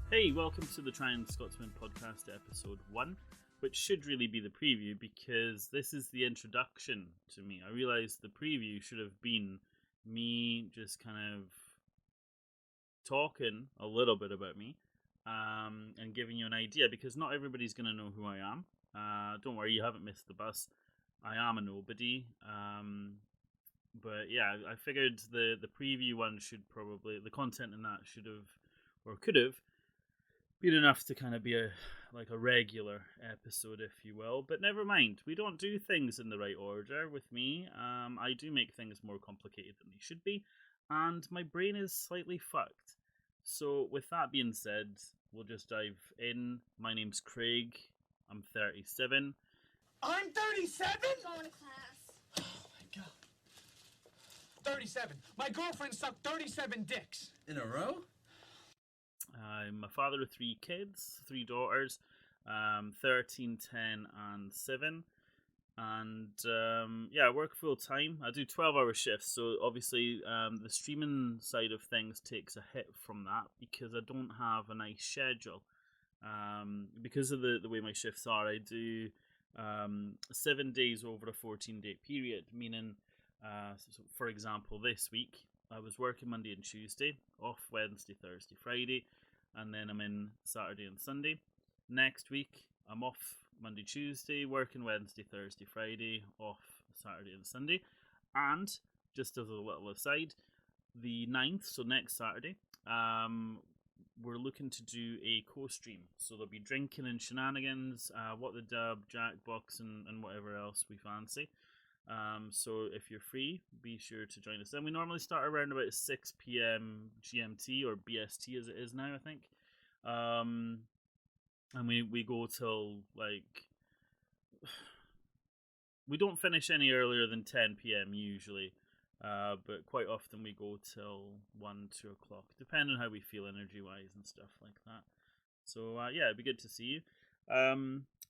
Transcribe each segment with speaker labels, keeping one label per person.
Speaker 1: Hey, welcome to the Scotsman podcast, episode 1, which should really be the preview because this is the introduction to me. I realised the preview should have been me just kind of talking a little bit about me and giving you an idea because not everybody's going to know who I am. Don't worry, you haven't missed the bus. I am a nobody. But yeah, I figured the preview one should probably, the content in that should have or could have been enough to kind of be a regular episode, if you will. But never mind, we don't do things in the right order with me. I do make things more complicated than they should be, and my brain is slightly fucked. So with that being said, we'll just dive in. My name's Craig. I'm 37.
Speaker 2: I'm 37?
Speaker 3: Going to class.
Speaker 2: Oh my god. 37. My girlfriend sucked 37 dicks.
Speaker 4: In a row?
Speaker 1: I'm a father of 3 kids, 3 daughters, 13, 10, and 7. And I work full time. I do 12-hour shifts, so obviously the streaming side of things takes a hit from that because I don't have a nice schedule. Because of the way my shifts are, I do 7 days over a 14-day period, meaning, so for example, this week I was working Monday and Tuesday, off Wednesday, Thursday, Friday, and then I'm in Saturday and Sunday. Next week, I'm off Monday, Tuesday, working Wednesday, Thursday, Friday, off Saturday and Sunday. And, just as a little aside, the 9th, so next Saturday, we're looking to do a co-stream. So there'll be drinking and shenanigans, What the Dub, Jackbox, and whatever else we fancy. So if you're free, be sure to join us. Then we normally start around about 6 p.m. GMT or BST as it is now, I think. And we go till we don't finish any earlier than 10 p.m. usually, but quite often we go till 1, 2 o'clock, depending on how we feel energy wise and stuff like that. So it'd be good to see you.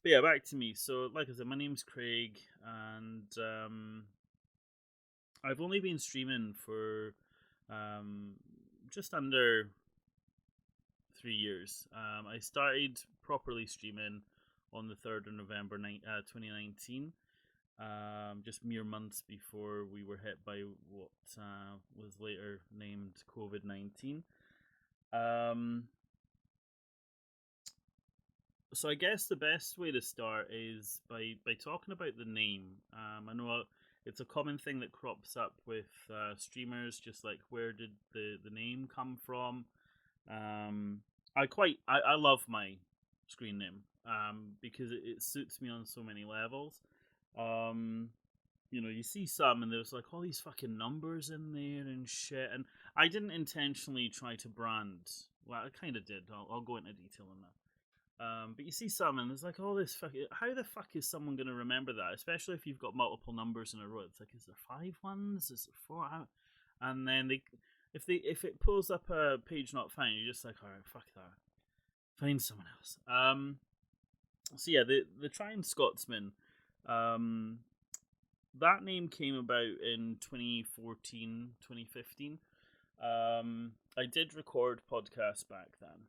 Speaker 1: But yeah, back to me. So, like I said, my name's Craig, and I've only been streaming for just under 3 years. I started properly streaming on the 3rd of November 2019, just mere months before we were hit by what was later named COVID-19. So I guess the best way to start is by talking about the name. I know it's a common thing that crops up with streamers, just like where did the name come from. I love my screen name because it suits me on so many levels. You see some and there's like all these fucking numbers in there and shit, and I didn't intentionally try to brand. Well, I kind of did. I'll go into detail on that. But you see some, and there's like all this fucking. How the fuck is someone going to remember that? Especially if you've got multiple numbers in a row. It's like, is there 5 ones? Is there 4? And then if it pulls up a page not found, you're just like, all right, fuck that. Find someone else. So yeah, the Trying Scotsman. That name came about in 2014, 2015. I did record podcasts back then.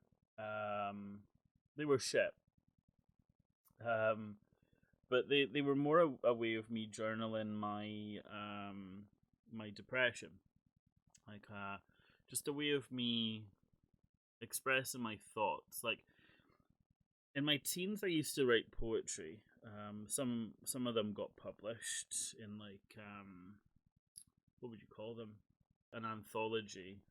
Speaker 1: They were shit. But they were more a way of me journaling my my depression. Like just a way of me expressing my thoughts. Like in my teens I used to write poetry. Some of them got published in what would you call them? An anthology.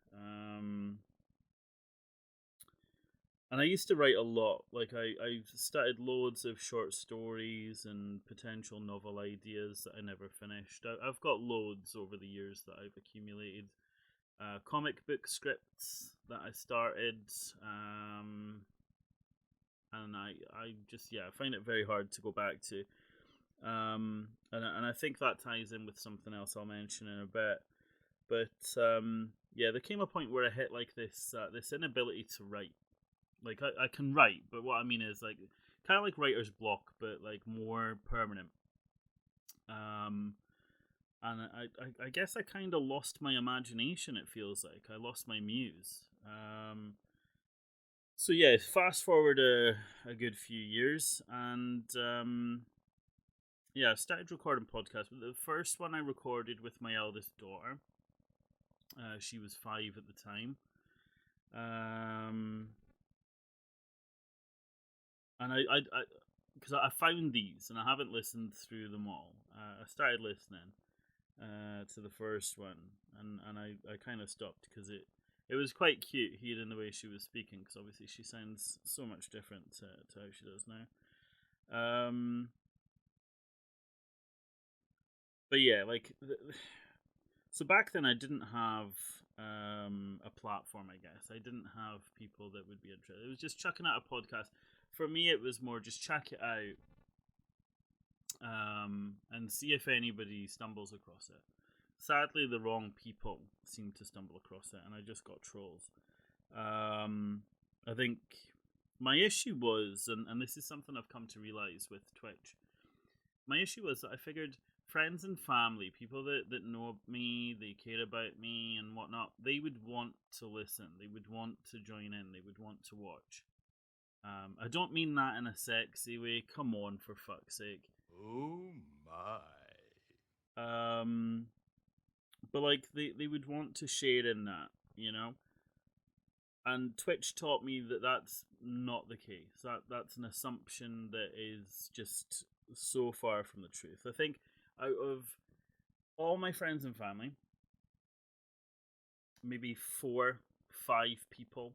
Speaker 1: And I used to write a lot. Like I started loads of short stories and potential novel ideas that I never finished. I've got loads over the years that I've accumulated. Comic book scripts that I started. And I find it very hard to go back to. And I think that ties in with something else I'll mention in a bit. But there came a point where I hit like this inability to write. Like I can write, but what I mean is like kind of like writer's block, but like more permanent. And I guess I kind of lost my imagination. It feels like I lost my muse. So yeah, fast forward a good few years, and yeah, I started recording podcasts. But the first one I recorded with my eldest daughter. She was 5 at the time. Um, and because I found these and I haven't listened through them all. I started listening to the first one, and I kind of stopped because it was quite cute hearing the way she was speaking, because obviously she sounds so much different to how she does now. But yeah, like so back then I didn't have a platform. I guess I didn't have people that would be interested. It was just chucking out a podcast. For me, it was more just check it out and see if anybody stumbles across it. Sadly, the wrong people seem to stumble across it, and I just got trolls. I think my issue was, and this is something I've come to realize with Twitch, my issue was that I figured friends and family, people that know me, they care about me and whatnot, they would want to listen, they would want to join in, they would want to watch. I don't mean that in a sexy way. Come on, for fuck's sake.
Speaker 3: Oh my.
Speaker 1: But like they would want to share in that, you know. And Twitch taught me that that's not the case. That's an assumption that is just so far from the truth. I think out of all my friends and family, maybe 4, 5 people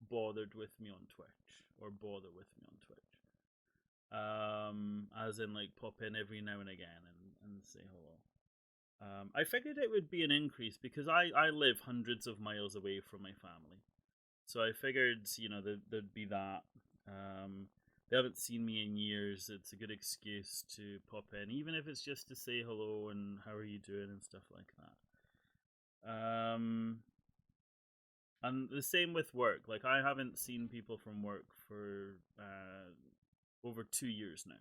Speaker 1: bothered with me on Twitch or bother with me on Twitch. As in like pop in every now and again and say hello. I figured it would be an increase because I live hundreds of miles away from my family. So I figured, there'd be that. They haven't seen me in years. It's a good excuse to pop in, even if it's just to say hello and how are you doing and stuff like that. And the same with work. Like, I haven't seen people from work for over 2 years now.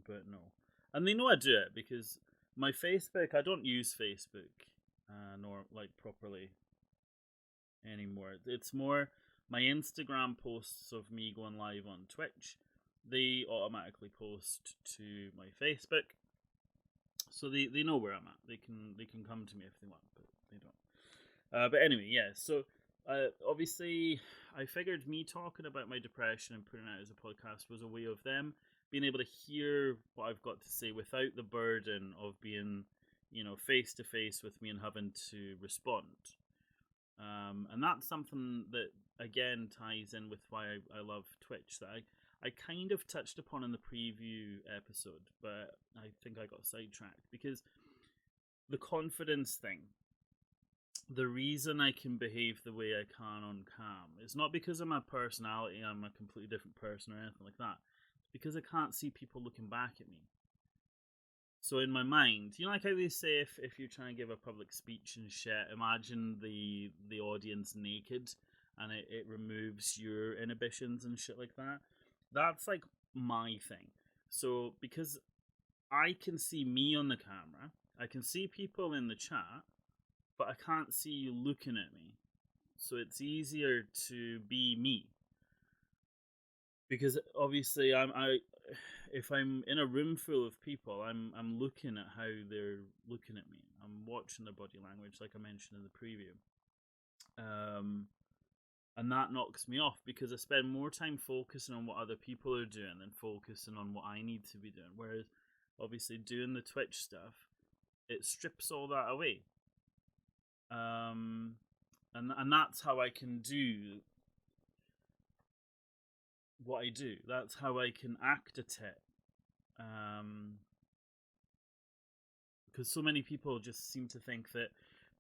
Speaker 1: But no. And they know I do it because my Facebook, I don't use Facebook nor like properly anymore. It's more my Instagram posts of me going live on Twitch. They automatically post to my Facebook, so they know where I'm at. They can come to me if they want, but they don't. But anyway, yeah. So obviously, I figured me talking about my depression and putting it out as a podcast was a way of them being able to hear what I've got to say without the burden of being, face to face with me and having to respond. And that's something that again ties in with why I love Twitch. That I kind of touched upon in the preview episode, but I think I got sidetracked because the confidence thing. The reason I can behave the way I can on cam is not because of my personality, I'm a completely different person or anything like that. It's because I can't see people looking back at me. So in my mind, like how they say if you're trying to give a public speech and shit, imagine the audience naked and it removes your inhibitions and shit like that. That's like my thing. So because I can see me on the camera, I can see people in the chat, but I can't see you looking at me. So it's easier to be me. Because obviously if I'm in a room full of people, I'm looking at how they're looking at me. I'm watching their body language, like I mentioned in the preview. And that knocks me off because I spend more time focusing on what other people are doing than focusing on what I need to be doing. Whereas, obviously, doing the Twitch stuff, it strips all that away. And that's how I can do what I do. That's how I can act at it. Because so many people just seem to think that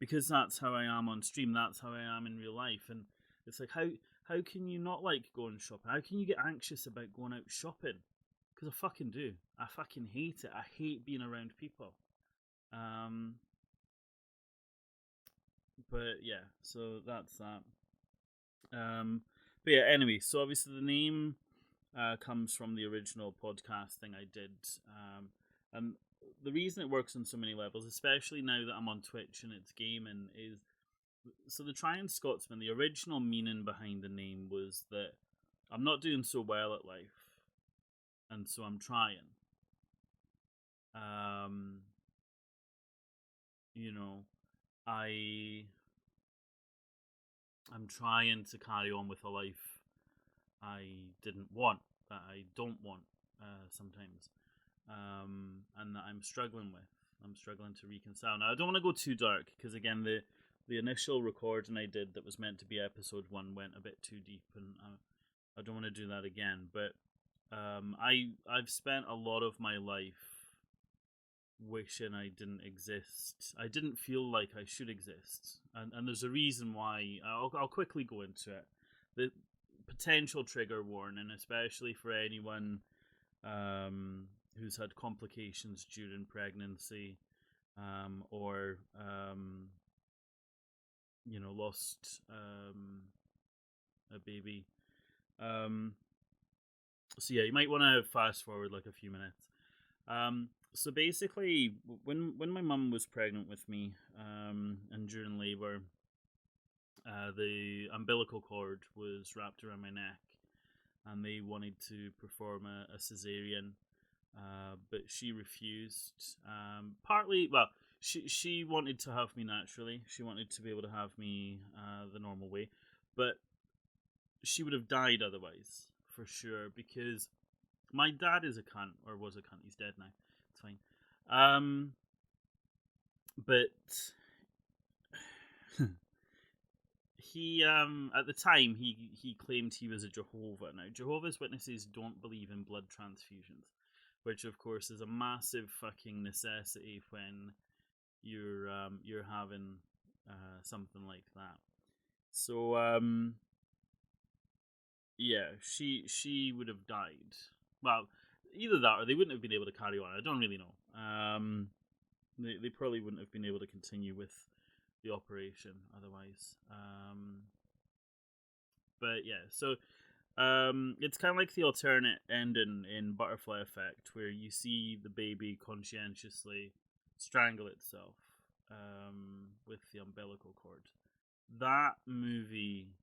Speaker 1: because that's how I am on stream, that's how I am in real life, and it's like how can you not like going shopping? How can you get anxious about going out shopping? Because I fucking do. I fucking hate it. I hate being around people. But yeah, so that's that. But yeah, anyway, so obviously the name comes from the original podcast thing I did. And the reason it works on so many levels, especially now that I'm on Twitch and it's gaming, is so the Trying Scotsman. The original meaning behind the name was that I'm not doing so well at life, and so I'm trying. Um, you know, I I'm trying to carry on with a life I didn't want, that I don't want sometimes, and that I'm struggling with. I'm struggling to reconcile. Now, I don't want to go too dark because, again, the initial recording I did that was meant to be episode 1 went a bit too deep, and I don't want to do that again. But I've spent a lot of my life wishing I didn't exist. I didn't feel like I should exist, and there's a reason why. I'll quickly go into it. The potential trigger warning, especially for anyone who's had complications during pregnancy, or lost a baby. So yeah, you might want to fast forward like a few minutes. So basically, when my mum was pregnant with me, and during labor, the umbilical cord was wrapped around my neck, and they wanted to perform a cesarean, but she refused. Partly, well, she wanted to have me naturally. She wanted to be able to have me the normal way, but she would have died otherwise, for sure, because my dad is a cunt, or was a cunt. He's dead now. It's fine. But he at the time he claimed he was a Jehovah. Now, Jehovah's Witnesses don't believe in blood transfusions, which of course is a massive fucking necessity when you're having something like that. So yeah, she would have died. Well, either that or they wouldn't have been able to carry on. I don't really know. They probably wouldn't have been able to continue with the operation otherwise. But yeah, so it's kind of like the alternate ending in Butterfly Effect, where you see the baby conscientiously strangle itself with the umbilical cord. That movie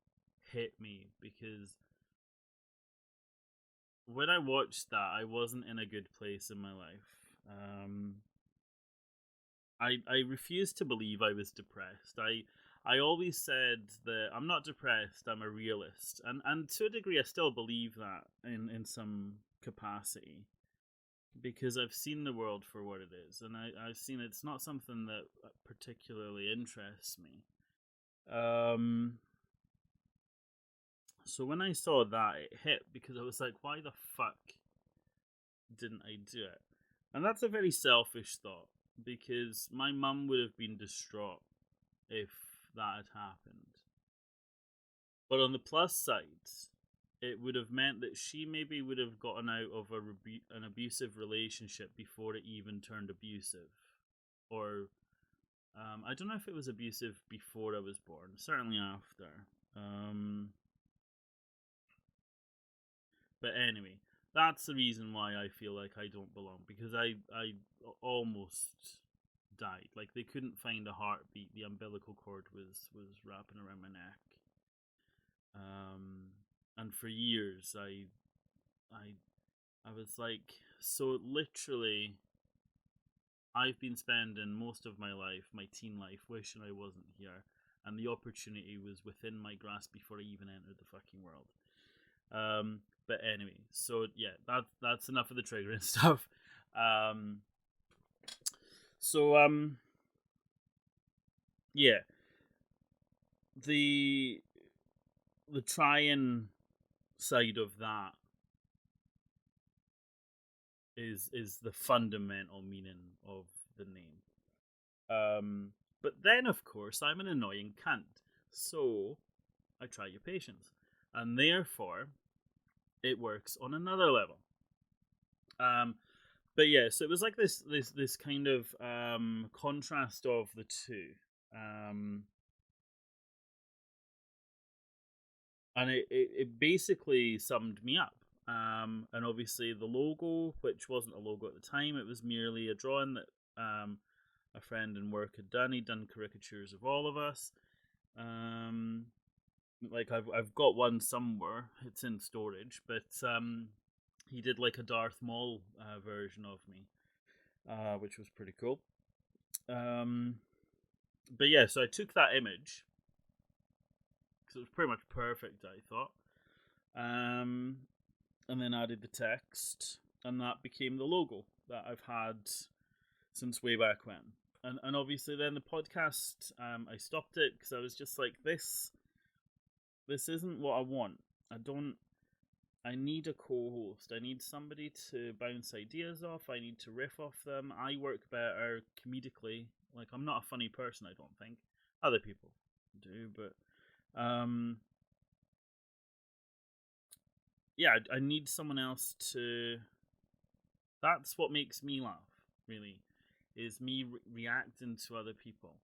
Speaker 1: hit me because when I watched that, I wasn't in a good place in my life. I refused to believe I was depressed. I always said that I'm not depressed, I'm a realist. And to a degree I still believe that in some capacity. Because I've seen the world for what it is, and I've seen it's not something that particularly interests me. So when I saw that, it hit, because I was like, why the fuck didn't I do it? And that's a very selfish thought, because my mum would have been distraught if that had happened. But on the plus side, it would have meant that she maybe would have gotten out of an abusive relationship before it even turned abusive. Or, I don't know if it was abusive before I was born, certainly after. But anyway, that's the reason why I feel like I don't belong, because I almost died. Like, they couldn't find a heartbeat. The umbilical cord was wrapping around my neck. And for years I was like, so literally I've been spending most of my life, my teen life, wishing I wasn't here, and the opportunity was within my grasp before I even entered the fucking world. But anyway, so yeah, that's enough of the triggering stuff. So yeah, the trying side of that is the fundamental meaning of the name. But then, of course, I'm an annoying cunt, so I try your patience, and therefore it works on another level. But yeah, so it was like this kind of contrast of the two, and it basically summed me up. And obviously the logo, which wasn't a logo at the time, it was merely a drawing that a friend in work had done. He'd done caricatures of all of us. Like I've got one somewhere. It's in storage, but he did like a Darth Maul version of me, which was pretty cool. But yeah, so I took that image because it was pretty much perfect, I thought. And then added the text, and that became the logo that I've had since way back when. And obviously, then the podcast, I stopped it because I was just like, this isn't what I want. I need a co-host. I need somebody to bounce ideas off. I need to riff off them. I work better comedically. Like, I'm not a funny person, I don't think. Other people do, but yeah, I need someone else to. That's what makes me laugh, really, is me reacting to other people.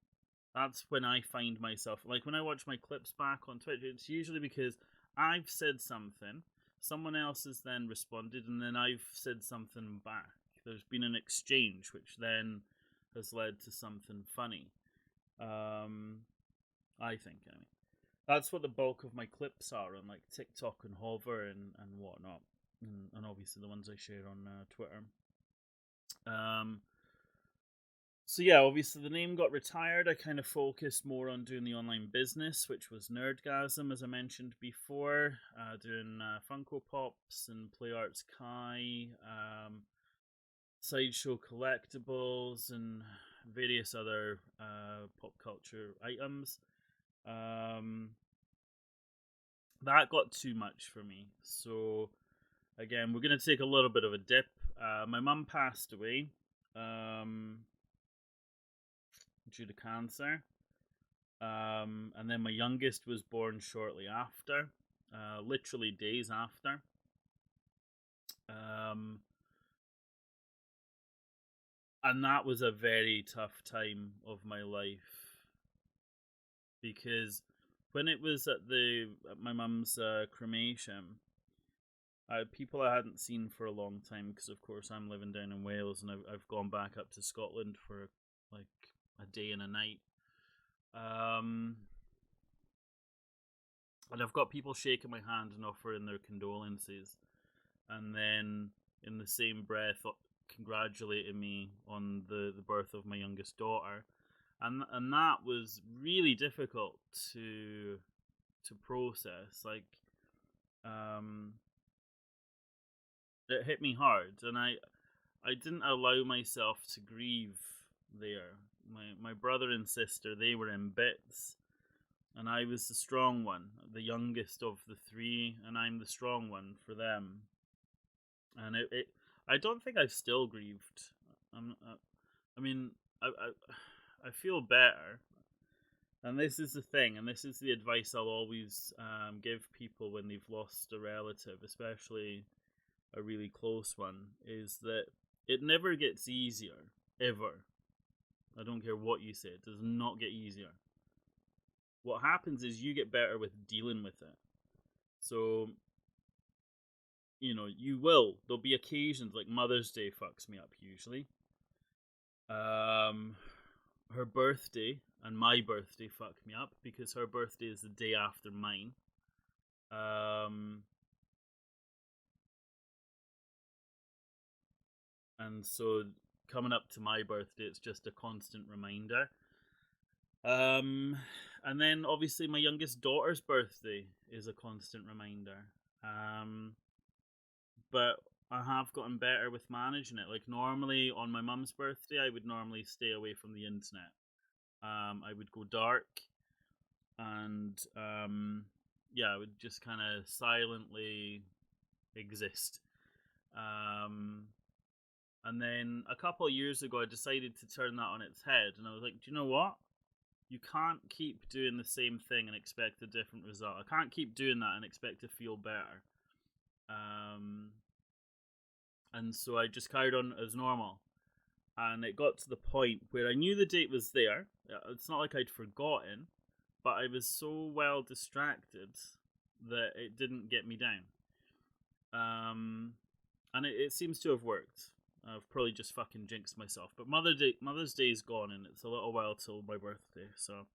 Speaker 1: That's when I find myself, like when I watch my clips back on Twitch, it's usually because I've said something, someone else has then responded, and then I've said something back. There's been an exchange, which then has led to something funny. I think, anyway. That's what the bulk of my clips are on like TikTok and Hover and whatnot, and obviously the ones I share on Twitter. So yeah, obviously the name got retired. I kind of focused more on doing the online business, which was Nerdgasm, as I mentioned before, doing Funko Pops and Play Arts Kai, Sideshow collectibles, and various other pop culture items. That got too much for me. So again, we're going to take a little bit of a dip. My mum passed away due to cancer. And then my youngest was born shortly after, literally days after. And that was a very tough time of my life, because when it was at my mum's cremation, people I hadn't seen for a long time, because of course I'm living down in Wales, and I've gone back up to Scotland for like a day and a night. And I've got people shaking my hand and offering their condolences, and then in the same breath congratulating me on the birth of my youngest daughter, and that was really difficult to process. Like, it hit me hard, and I didn't allow myself to grieve there. My brother and sister, they were in bits, and I was the strong one, the youngest of the three, and I'm the strong one for them. And I don't think I've still grieved. I mean, I feel better. And this is the thing, and this is the advice I'll always give people when they've lost a relative, especially a really close one, is that it never gets easier, ever. I don't care what you say, it does not get easier. What happens is you get better with dealing with it. So, there'll be occasions, like Mother's Day fucks me up usually. Her birthday and my birthday fuck me up, because her birthday is the day after mine. And so coming up to my birthday, it's just a constant reminder. And then obviously my youngest daughter's birthday is a constant reminder. But I have gotten better with managing it. Like, normally on my mum's birthday, I would normally stay away from the internet. I would go dark, and I would just kind of silently exist. And then a couple of years ago, I decided to turn that on its head, and I was like, do you know what? You can't keep doing the same thing and expect a different result. I can't keep doing that and expect to feel better. And so I just carried on as normal. And it got to the point where I knew the date was there. It's not like I'd forgotten, but I was so well distracted that it didn't get me down. And it seems to have worked. I've probably just fucking jinxed myself, but Mother's Day is gone, and it's a little while till my birthday. So,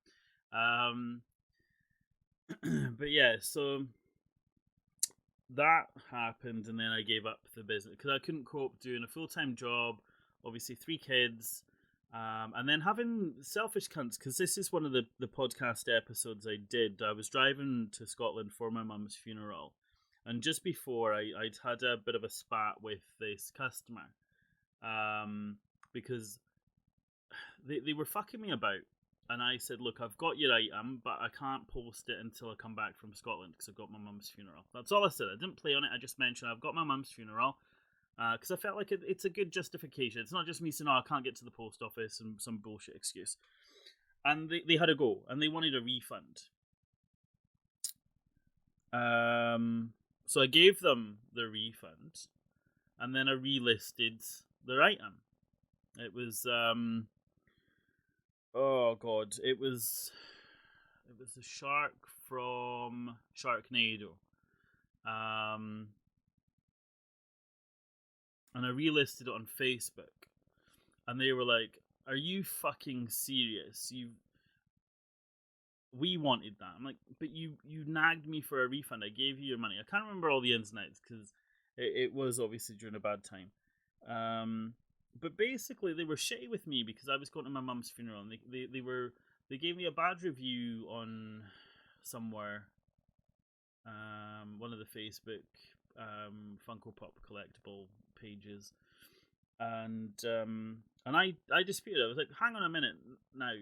Speaker 1: um, but yeah, so that happened, and then I gave up the business because I couldn't cope doing a full-time job, obviously 3 kids, and then having selfish cunts. Because this is one of the podcast episodes I did. I was driving to Scotland for my mum's funeral, and just before I'd had a bit of a spat with this customer, because they were fucking me about. And I said, look, I've got your item, but I can't post it until I come back from Scotland because I've got my mum's funeral. That's all I said. I didn't play on it. I just mentioned I've got my mum's funeral because I felt like it's a good justification. It's not just me saying, oh, I can't get to the post office and some bullshit excuse. And they had a go, and they wanted a refund. So I gave them the refund, and then I relisted their item. It was... oh god, it was the shark from Sharknado. And I relisted it on Facebook, and they were like, "Are you fucking serious? We wanted that." I'm like, "But you nagged me for a refund. I gave you your money." I can't remember all the ins and outs because it was obviously during a bad time. But basically, they were shitty with me because I was going to my mum's funeral, and they gave me a bad review on somewhere, one of the Facebook Funko Pop collectible pages, and I disputed it. I was like, hang on a minute now,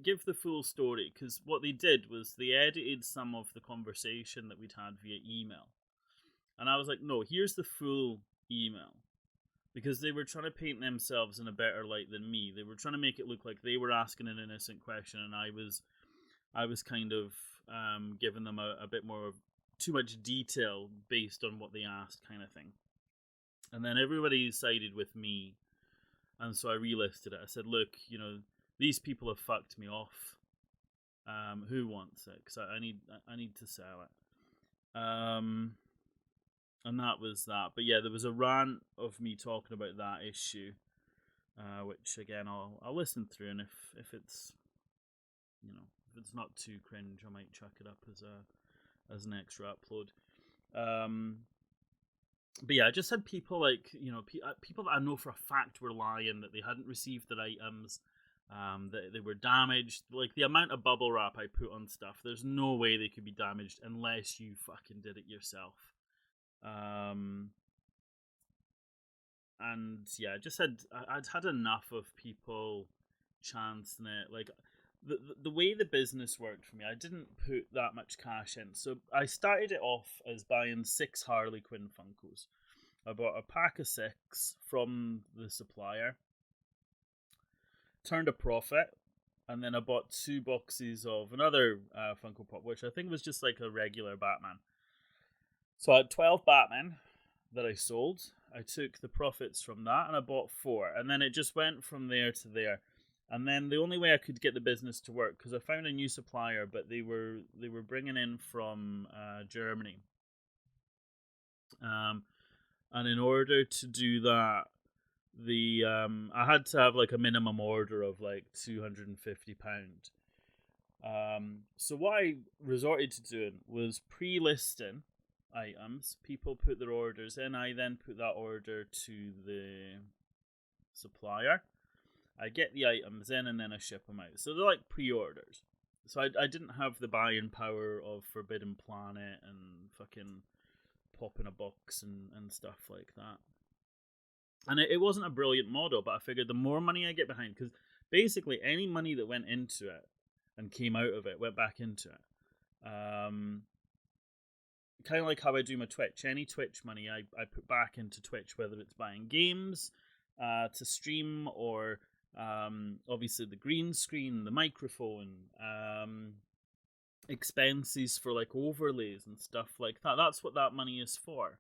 Speaker 1: give the full story, because what they did was they edited some of the conversation that we'd had via email, and I was like, no, here's the full email. Because they were trying to paint themselves in a better light than me. They were trying to make it look like they were asking an innocent question, and I was kind of giving them a bit more of too much detail based on what they asked, kind of thing. And then everybody sided with me, and so I relisted it. I said, "Look, these people have fucked me off. Who wants it? Because I need to sell it." And that was that. But yeah, there was a rant of me talking about that issue, which again I'll listen through, and if it's if it's not too cringe, I might chuck it up as an extra upload. But yeah, I just had people like people that I know for a fact were lying, that they hadn't received their items, that they were damaged. Like the amount of bubble wrap I put on stuff, there's no way they could be damaged unless you fucking did it yourself. And yeah, I'd had enough of people chancing it. Like the way the business worked for me, I didn't put that much cash in. So I started it off as buying 6 Harley Quinn Funkos. I bought a pack of 6 from the supplier, turned a profit, and then I bought 2 boxes of another Funko Pop, which I think was just like a regular Batman. So I had 12 Batman that I sold. I took the profits from that and I bought 4. And then it just went from there to there. And then the only way I could get the business to work, because I found a new supplier, but they were bringing in from Germany. And in order to do that, I had to have like a minimum order of like £250. So what I resorted to doing was pre-listing items. People put their orders in. I then put that order to the supplier. I get the items in and then I ship them out. So they're like pre-orders. So I didn't have the buying power of Forbidden Planet and fucking pop in a box and stuff like that. And it wasn't a brilliant model, but I figured the more money I get behind, because basically any money that went into it and came out of it went back into it. Kind of like how I do my Twitch. Any Twitch money I put back into Twitch, whether it's buying games to stream or obviously the green screen, the microphone, expenses for like overlays and stuff like that. That's what that money is for.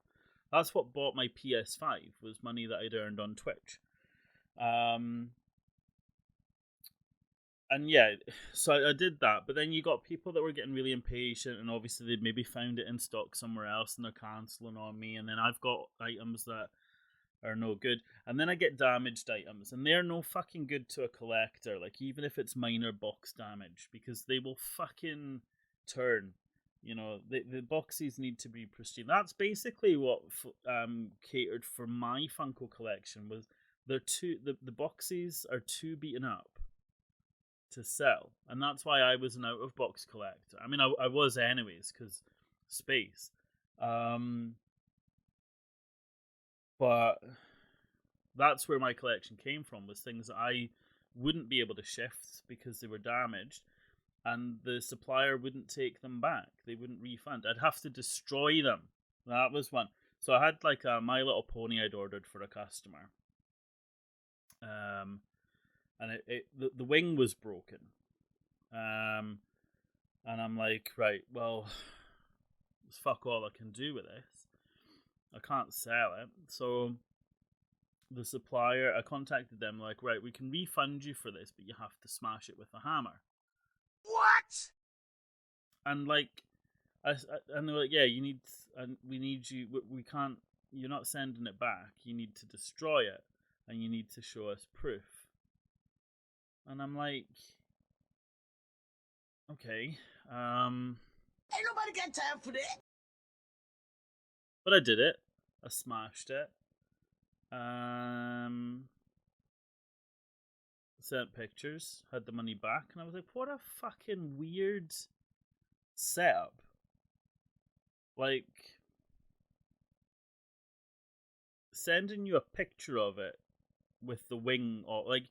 Speaker 1: That's what bought my PS5, was money that I'd earned on Twitch. And yeah, so I did that, but then you got people that were getting really impatient, and obviously they'd maybe found it in stock somewhere else, and they're cancelling on me. And then I've got items that are no good, and then I get damaged items, and they're no fucking good to a collector. Like even if it's minor box damage, because they will fucking turn. You know, the boxes need to be pristine. That's basically what catered for my Funko collection. Was they're too the boxes are too beaten up to sell, and that's why I was an out of box collector. I mean, I was anyways because space, but that's where my collection came from. Was things that I wouldn't be able to shift because they were damaged, and the supplier wouldn't take them back. They wouldn't refund. I'd have to destroy them. That was one. So I had like a My Little Pony I'd ordered for a customer, and the wing was broken. And I'm like, right, well, it's fuck all I can do with this. I can't sell it. So the supplier, I contacted them, like, right, we can refund you for this, but you have to smash it with a hammer.
Speaker 3: What?
Speaker 1: And like, and they're like, yeah, you need, and we need you. We can't. You're not sending it back. You need to destroy it, and you need to show us proof. And I'm like, okay,
Speaker 3: Ain't nobody got time for that.
Speaker 1: but I did it. I smashed it. Sent pictures, had the money back, and I was like, what a fucking weird setup. Like, sending you a picture of it with the wing, or like,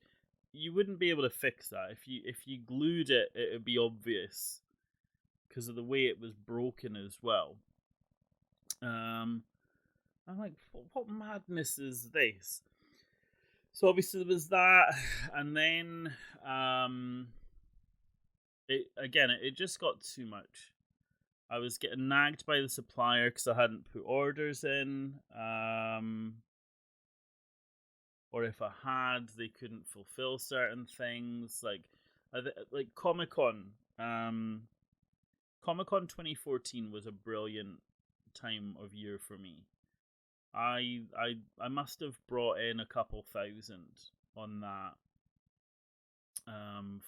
Speaker 1: you wouldn't be able to fix that. If you glued it, it would be obvious because of the way it was broken as well. I'm like, what madness is this? So obviously there was that, and then it just got too much. I was getting nagged by the supplier because I hadn't put orders in, or if I had, they couldn't fulfill certain things. Like Comic Con, Comic Con 2014 was a brilliant time of year for me. I must have brought in a couple thousand on that,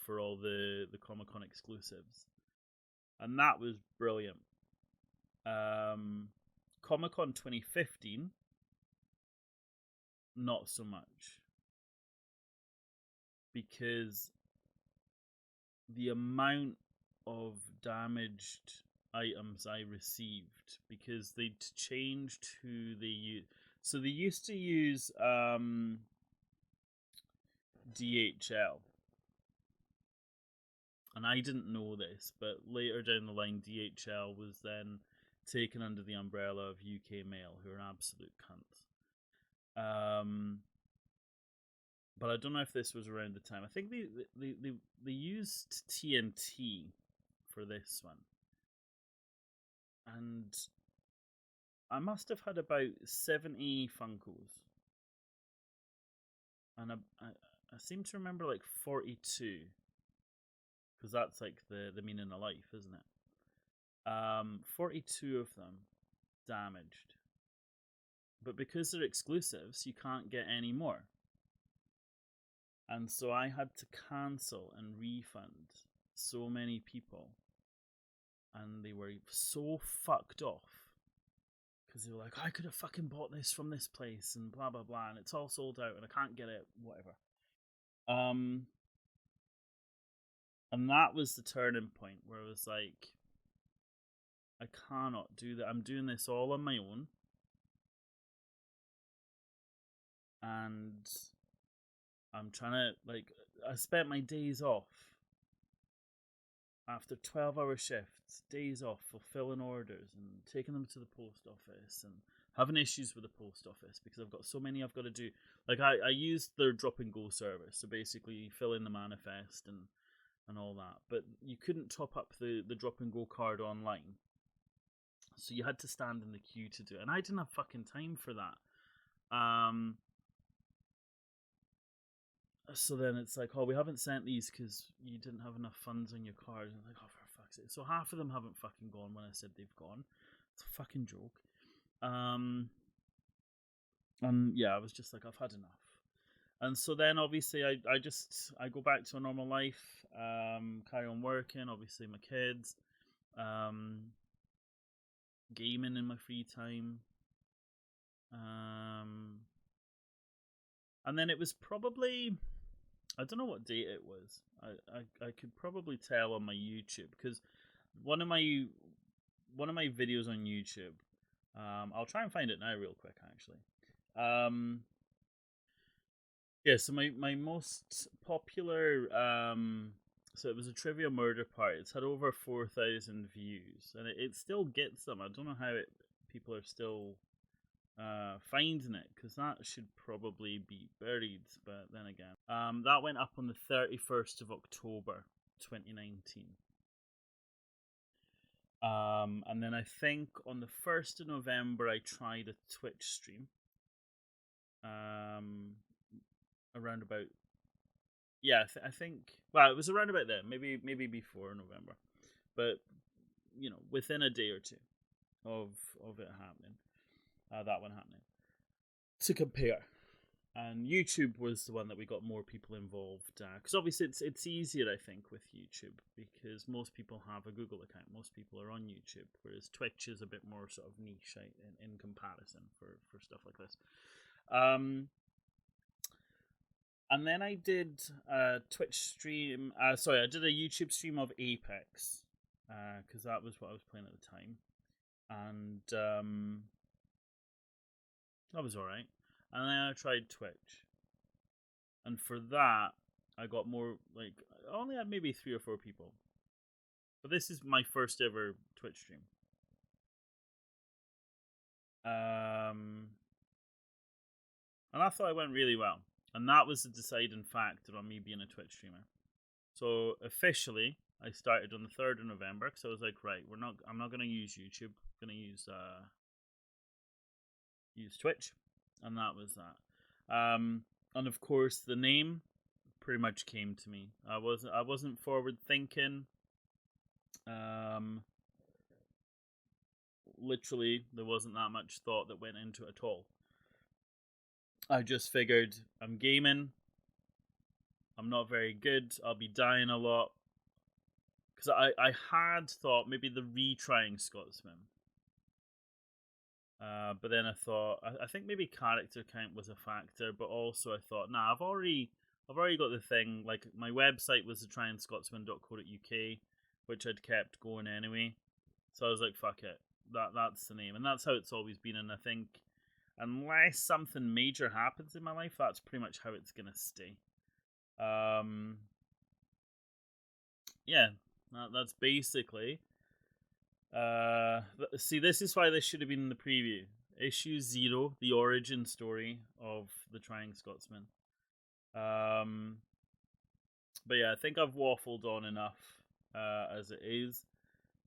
Speaker 1: for all the Comic Con exclusives, and that was brilliant. Comic Con 2015, not so much, because the amount of damaged items I received, because they'd changed who they use. So they used to use DHL, and I didn't know this, but later down the line, DHL was then taken under the umbrella of UK Mail, who are absolute cunts. But I don't know if this was around the time. I think they used TNT for this one, and I must have had about 70 Funkos, and I seem to remember like 42, because that's like the meaning of life, isn't it? 42 of them damaged, but because they're exclusives, you can't get any more. And so I had to cancel and refund so many people, and they were so fucked off because they were like, I could have fucking bought this from this place and blah blah blah, and it's all sold out and I can't get it, whatever. And that was the turning point where I was like, I cannot do that. I'm doing this all on my own, and I'm trying to, like, I spent my days off after 12-hour shifts, days off, fulfilling orders and taking them to the post office, and having issues with the post office because I've got so many I've got to do. Like, I used their drop and go service, so basically you fill in the manifest and all that, but you couldn't top up the drop and go card online, so you had to stand in the queue to do it, and I didn't have fucking time for that. So then it's like, oh, we haven't sent these because you didn't have enough funds on your card. And I'm like, oh, for fuck's sake. So half of them haven't fucking gone when I said they've gone. It's a fucking joke. And yeah, I was just like, I've had enough. And so then obviously I go back to a normal life, carry on working, obviously my kids, gaming in my free time. And then it was probably, I don't know what date it was. I could probably tell on my YouTube because one of my videos on YouTube. I'll try and find it now real quick actually. Yeah, so my most popular so it was a trivia murder party. It's had over 4,000 views, and it still gets them. I don't know how people are still finding it because that should probably be buried. But then again, that went up on the 31st of October, 2019. And then I think on the 1st of November I tried a Twitch stream. Around about, yeah, I think, well, it was around about then, maybe before November, but you know, within a day or two of it happening, that one happening, to compare. And YouTube was the one that we got more people involved, because obviously it's easier, I think, with YouTube because most people have a Google account, most people are on YouTube, whereas Twitch is a bit more sort of niche in comparison for stuff like this. And then I did a Twitch stream. Sorry, I did a YouTube stream of Apex because that was what I was playing at the time, and that was all right. And then I tried Twitch, and for that I got more. Like, I only had maybe 3 or 4 people, but this is my first ever Twitch stream. And I thought it went really well. And that was the deciding factor on me being a Twitch streamer. So officially, I started on the 3rd of November because I was like, right, I'm not going to use YouTube. I'm going to use Twitch, and that was that. And of course, the name pretty much came to me. I wasn't forward thinking. Literally, there wasn't that much thought that went into it at all. I just figured I'm gaming. I'm not very good. I'll be dying a lot. Because I had thought maybe the retrying Scotsman. But then I thought, I think maybe character count was a factor, but also I thought, nah, I've already got the thing. Like, my website was thetrying.scotsman.co.uk, which I'd kept going anyway. So I was like, fuck it. That's the name. And that's how it's always been. And I think unless something major happens in my life, that's pretty much how it's gonna stay. Yeah, that's basically. See, this is why this should have been in the preview. Issue 0, the origin story of the Trying Scotsman. But yeah, I think I've waffled on enough as it is.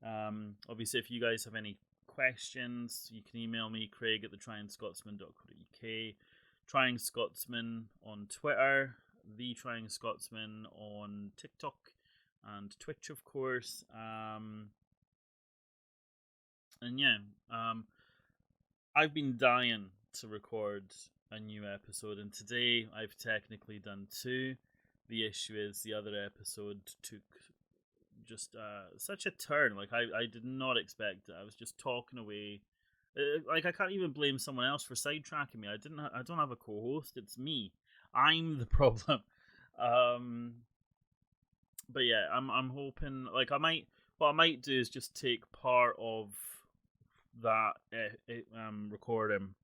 Speaker 1: Obviously, if you guys have any questions, you can email me, Craig at thetrying.scotsman.co.uk, Trying Scotsman on Twitter, The Trying Scotsman on TikTok and Twitch, of course. And yeah, I've been dying to record a new episode, and today I've technically done 2. The issue is the other episode took just such a turn. Like, I did not expect it. I was just talking away. Like, I can't even blame someone else for sidetracking me. I don't have a co-host. It's me. I'm the problem. But yeah, I'm hoping, like, what I might do is just take part of that recording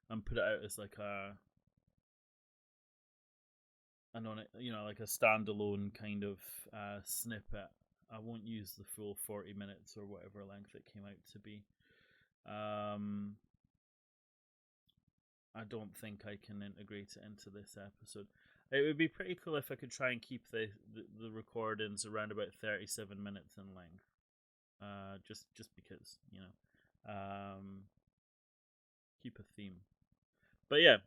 Speaker 1: and put it out as like like a standalone kind of snippet. I won't use the full 40 minutes or whatever length it came out to be. I don't think I can integrate it into this episode. It would be pretty cool if I could try and keep the recordings around about 37 minutes in length. Just because, keep a theme. But yeah,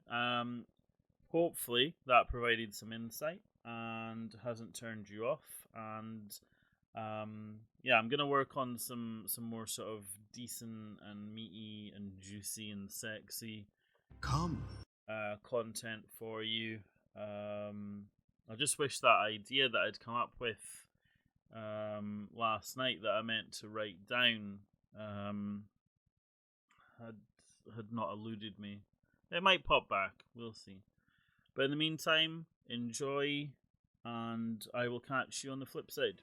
Speaker 1: hopefully that provided some insight and hasn't turned you off. And yeah, I'm gonna work on some more sort of decent and meaty and juicy and sexy content for you. I just wish that idea that I'd come up with last night that I meant to write down had not eluded me. It might pop back. We'll see. But in the meantime, enjoy, and I will catch you on the flip side.